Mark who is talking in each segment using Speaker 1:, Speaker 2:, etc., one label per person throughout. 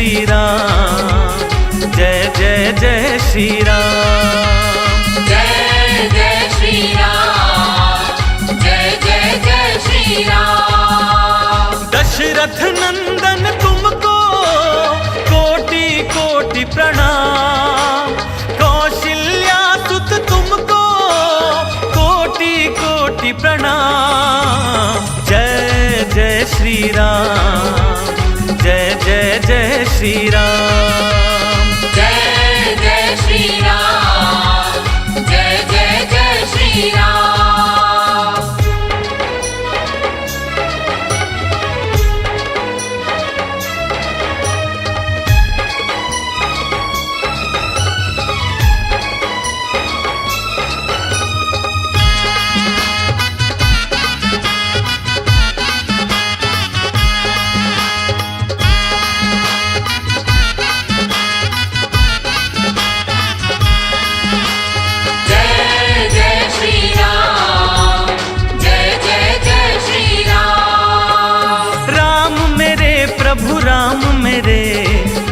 Speaker 1: श्री राम, जय जय जय श्री राम,
Speaker 2: जय जय श्री राम, जय जय जय श्री राम।
Speaker 1: दशरथ नंदन तुमको कोटि कोटि प्रणाम, कौशल्या सुत तुमको कोटि कोटि प्रणाम। जय जय श्री राम, जय जय जय श्री राम,
Speaker 2: जय जय श्री राम, जय जय जय श्री राम।
Speaker 1: प्रभु राम मेरे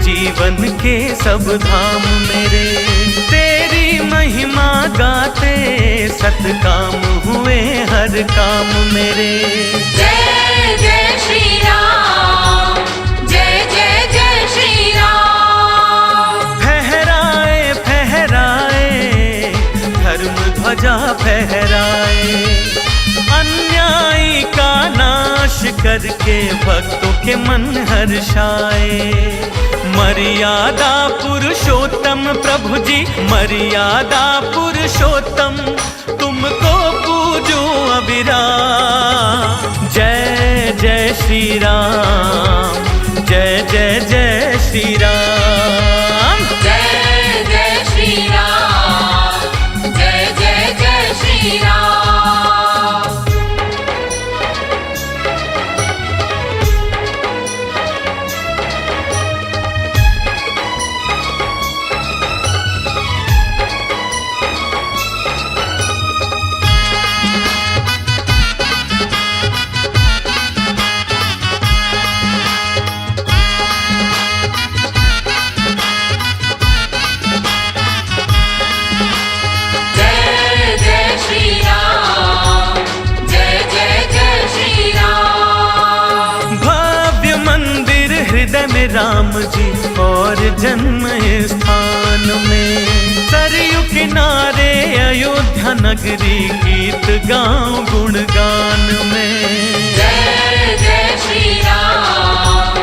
Speaker 1: जीवन के सब धाम मेरे, तेरी महिमा गाते सतकाम हुए हर काम मेरे।
Speaker 2: जय जय श्री राम, जय जय जय श्री राम।
Speaker 1: फहराए फहराए धर्म ध्वजा फहराए, अन्यायी का नाश करके भक्तों के मन हर्षाए। मर्यादा पुरुषोत्तम प्रभु जी, मर्यादा पुरुषोत्तम तुमको पूजो अविराम। जय जय श्री राम, जय जय जय श्री राम,
Speaker 2: जय जय श्री राम, जय जय जय श्री राम।
Speaker 1: राम जी और जन्म स्थान में, सरयू किनारे अयोध्या नगरी गीत गाऊं गुणगान में।
Speaker 2: जय जय श्री राम,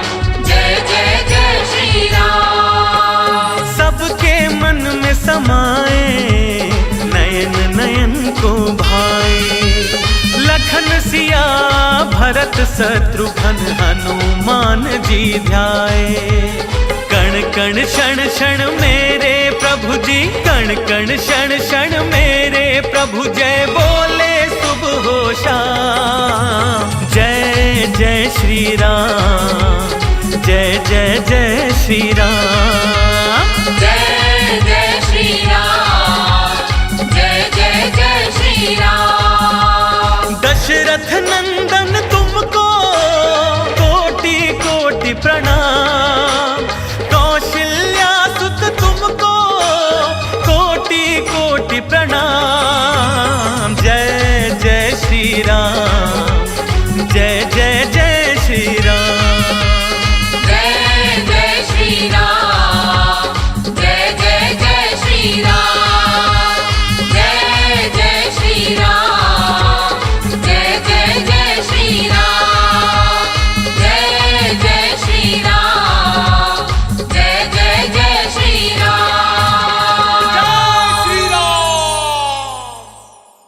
Speaker 2: जय जय जय श्री राम।
Speaker 1: सबके मन में समाए नयन नयन को भाए, लखन सिया भरत शत्रुघ्न हनुमान जी ध्याए। कण कण क्षण क्षण मेरे प्रभु जी, कण कण क्षण क्षण मेरे प्रभु, जय बोले सुबह हो शाम। जय जय श्री राम, जय जय जय श्री राम,
Speaker 2: जय जय श्री राम, जय जय जय श्री राम।
Speaker 1: दशरथ